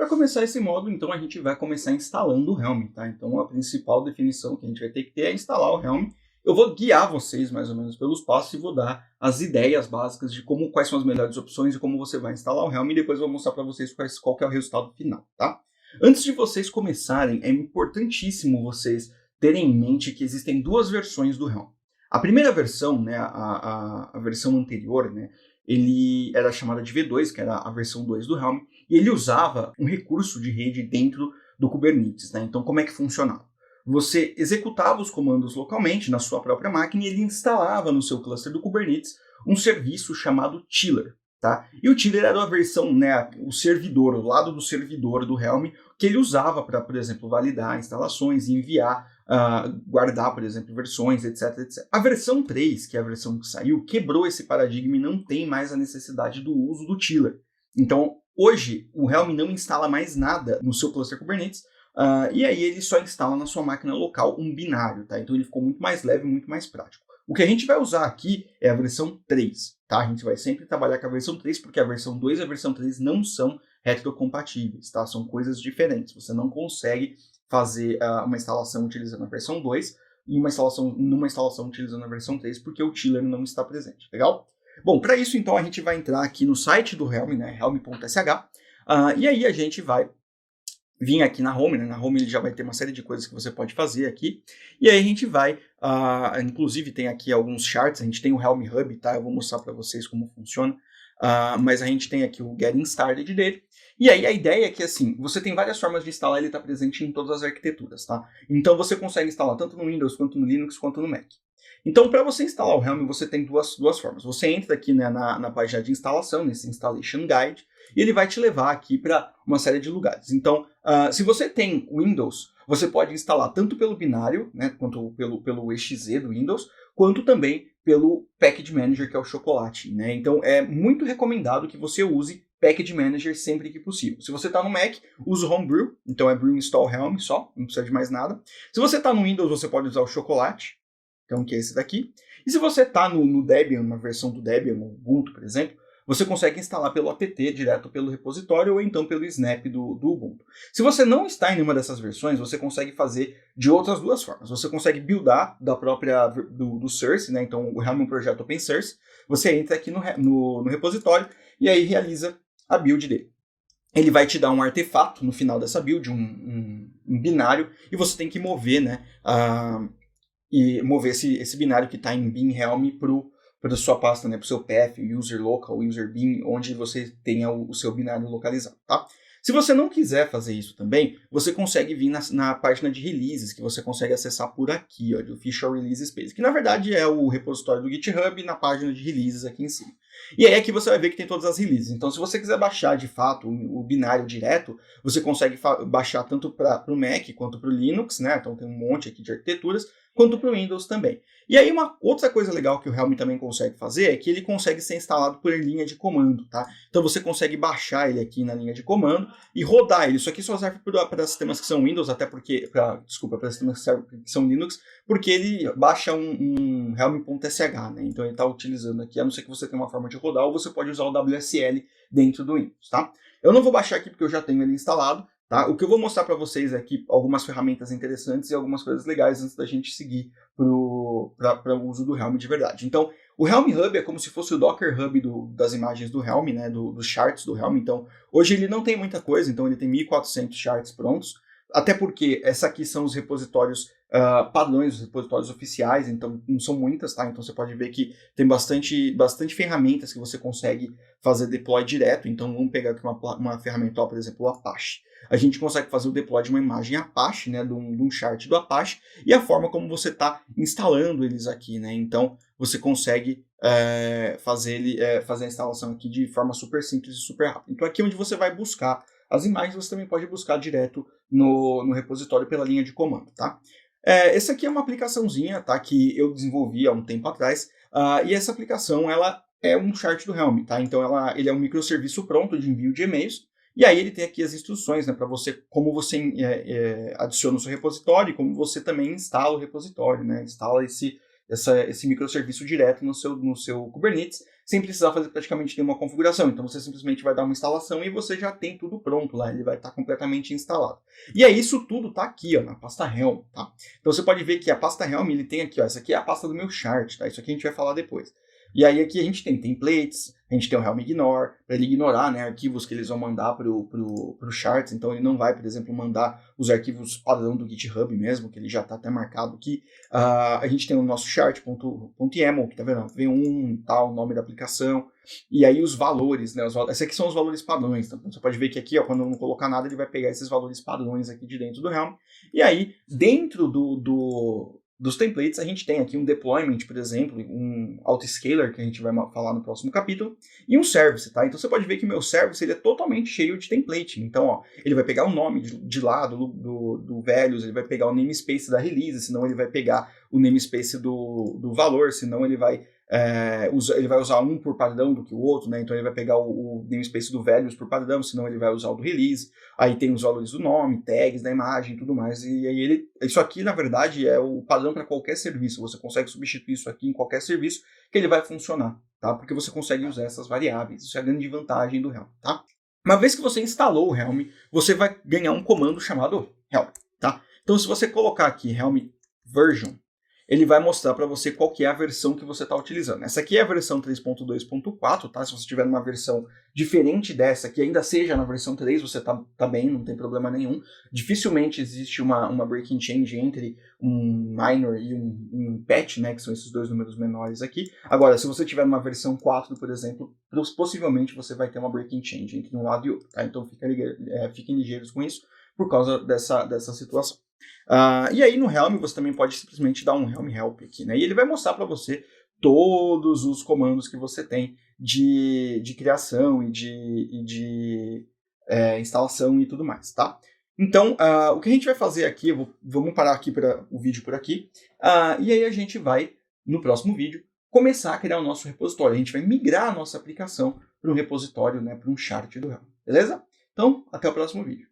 Para começar esse módulo, então, a gente vai começar instalando o Helm, tá? Então, a principal definição que a gente vai ter que ter é instalar o Helm. Eu vou guiar vocês, mais ou menos, pelos passos e vou dar as ideias básicas de quais são as melhores opções e como você vai instalar o Helm, e depois eu vou mostrar para vocês qual que é o resultado final, tá? Antes de vocês começarem, é importantíssimo vocês terem em mente que existem duas versões do Helm. A primeira versão, né, a versão anterior, né, ele era chamada de V2, que era a versão 2 do Helm, e ele usava um recurso de rede dentro do Kubernetes, né? Então, como é que funcionava? Você executava os comandos localmente na sua própria máquina e ele instalava no seu cluster do Kubernetes um serviço chamado Chiller, tá? E o Chiller era a versão, né, o servidor, o lado do servidor do Helm, que ele usava para, por exemplo, validar instalações e enviar, guardar, por exemplo, versões, etc, etc. A versão 3, que é a versão que saiu, quebrou esse paradigma e não tem mais a necessidade do uso do Chiller. Então, hoje, o Helm não instala mais nada no seu cluster Kubernetes, e aí ele só instala na sua máquina local um binário, tá? Então ele ficou muito mais leve, muito mais prático. O que a gente vai usar aqui é a versão 3, tá? A gente vai sempre trabalhar com a versão 3, porque a versão 2 e a versão 3 não são retrocompatíveis, tá? São coisas diferentes. Você não consegue fazer uma instalação utilizando a versão 2 e numa instalação utilizando a versão 3, porque o Chiller não está presente, legal? Bom, para isso, então, a gente vai entrar aqui no site do Helm, né, helm.sh, e aí a gente vai vir aqui na Home, né? Na Home ele já vai ter uma série de coisas que você pode fazer aqui, e aí a gente vai, inclusive tem aqui alguns charts, a gente tem o Helm Hub, tá? Eu vou mostrar para vocês como funciona, mas a gente tem aqui o Getting Started dele, e aí a ideia é que, assim, você tem várias formas de instalar, ele está presente em todas as arquiteturas, tá? Então você consegue instalar tanto no Windows, quanto no Linux, quanto no Mac. Então, para você instalar o Helm, você tem duas formas. Você entra aqui, né, na página de instalação, nesse Installation Guide, e ele vai te levar aqui para uma série de lugares. Então, se você tem Windows, você pode instalar tanto pelo binário, né, quanto pelo exe do Windows, quanto também pelo Package Manager, que é o Chocolate, né? Então, é muito recomendado que você use Package Manager sempre que possível. Se você está no Mac, use o Homebrew, então é Brew Install Helm só, não precisa de mais nada. Se você está no Windows, você pode usar o Chocolate, então, que é esse daqui. E se você está no Debian, na versão do Debian, no Ubuntu, por exemplo, você consegue instalar pelo apt direto pelo repositório ou então pelo snap do Ubuntu. Se você não está em nenhuma dessas versões, você consegue fazer de outras duas formas. Você consegue buildar do source, né? Então o Helm é um projeto open source. Você entra aqui no repositório e aí realiza a build dele. Ele vai te dar um artefato no final dessa build, um binário, e você tem que mover, né? E mover esse binário que está em bin Helm para a sua pasta, né, para o seu path, user local, user bin, onde você tenha o seu binário localizado, tá? Se você não quiser fazer isso também, você consegue vir na página de releases, que você consegue acessar por aqui, ó, de Official Release Space, que na verdade é o repositório do GitHub na página de releases aqui em cima. E aí aqui você vai ver que tem todas as releases. Então, se você quiser baixar de fato o binário direto, você consegue baixar tanto para o Mac quanto para o Linux, né? Então tem um monte aqui de arquiteturas, quanto para o Windows também. E aí uma outra coisa legal que o Helm também consegue fazer é que ele consegue ser instalado por linha de comando, tá? Então você consegue baixar ele aqui na linha de comando e rodar ele. Isso aqui só serve para sistemas que são Windows, até porque, para sistemas que são Linux, porque ele baixa um Helm.sh, né? Então ele está utilizando aqui, a não ser que você tenha uma forma de rodar, ou você pode usar o WSL dentro do Windows, tá? Eu não vou baixar aqui porque eu já tenho ele instalado, tá? O que eu vou mostrar para vocês aqui, algumas ferramentas interessantes e algumas coisas legais antes da gente seguir para o uso do Helm de verdade. Então, o Helm Hub é como se fosse o Docker Hub das imagens do Helm, né? Dos charts do Helm. Então, hoje ele não tem muita coisa, então ele tem 1.400 charts prontos, até porque essa aqui são os repositórios padrões, os repositórios oficiais, então não são muitas, tá? Então você pode ver que tem bastante ferramentas que você consegue fazer deploy direto. Então vamos pegar aqui uma ferramenta, por exemplo, o Apache. A gente consegue fazer o deploy de uma imagem Apache, né, de um chart do Apache, e a forma como você está instalando eles aqui, né? Então você consegue fazer a instalação aqui de forma super simples e super rápida. Então aqui é onde você vai buscar as imagens, você também pode buscar direto no repositório pela linha de comando, tá? Essa aqui é uma aplicaçãozinha, tá, que eu desenvolvi há um tempo atrás, e essa aplicação ela é um chart do Helm, tá? Então ele é um microserviço pronto de envio de e-mails, e aí ele tem aqui as instruções, né, para como você adiciona o seu repositório e como você também instala o repositório, né? Instala esse microserviço direto no seu Kubernetes, sem precisar fazer praticamente nenhuma configuração. Então você simplesmente vai dar uma instalação e você já tem tudo pronto lá, ele vai estar completamente instalado. E aí isso tudo está aqui, ó, na pasta Helm, tá? Então você pode ver que a pasta Helm, ele tem aqui, ó, essa aqui é a pasta do meu chart, tá? Isso aqui a gente vai falar depois. E aí aqui a gente tem templates, a gente tem o Helm Ignore, para ele ignorar, né, arquivos que eles vão mandar pro charts, então ele não vai, por exemplo, mandar os arquivos padrão do GitHub mesmo, que ele já está até marcado aqui. A gente tem o nosso chart.yaml, que tá vendo? V1, tal, o nome da aplicação, e aí os valores, né, esses aqui são os valores padrões, então você pode ver que aqui, ó, quando eu não colocar nada, ele vai pegar esses valores padrões aqui de dentro do Helm, e aí, dentro dos templates, a gente tem aqui um deployment, por exemplo, um autoscaler, que a gente vai falar no próximo capítulo, e um service, tá? Então você pode ver que o meu service ele é totalmente cheio de template. Então, ó, ele vai pegar o nome de lá do values, ele vai pegar o namespace da release, senão ele vai pegar o namespace do valor, senão ele vai usar um por padrão do que o outro, né? Então ele vai pegar o namespace do values por padrão, senão ele vai usar o do release. Aí tem os valores do nome, tags da imagem, tudo mais. E aí isso aqui, na verdade, é o padrão para qualquer serviço. Você consegue substituir isso aqui em qualquer serviço que ele vai funcionar, tá? Porque você consegue usar essas variáveis. Isso é a grande vantagem do Helm, tá? Uma vez que você instalou o Helm, você vai ganhar um comando chamado Helm, tá? Então se você colocar aqui Helm version, ele vai mostrar para você qual que é a versão que você está utilizando. Essa aqui é a versão 3.2.4, tá? Se você tiver uma versão diferente dessa, que ainda seja na versão 3, você tá bem, não tem problema nenhum. Dificilmente existe uma breaking change entre um minor e um patch, né? Que são esses dois números menores aqui. Agora, se você tiver uma versão 4, por exemplo, possivelmente você vai ter uma breaking change entre um lado e outro, tá? Então fiquem ligeiros com isso, por causa dessa situação. E aí no Helm você também pode simplesmente dar um Helm Help aqui, né? E ele vai mostrar para você todos os comandos que você tem de criação e de instalação e tudo mais, tá? Então, o que a gente vai fazer aqui, vamos parar aqui o vídeo por aqui, e aí a gente vai, no próximo vídeo, começar a criar o nosso repositório. A gente vai migrar a nossa aplicação para um repositório, né, para um chart do Helm, beleza? Então, até o próximo vídeo.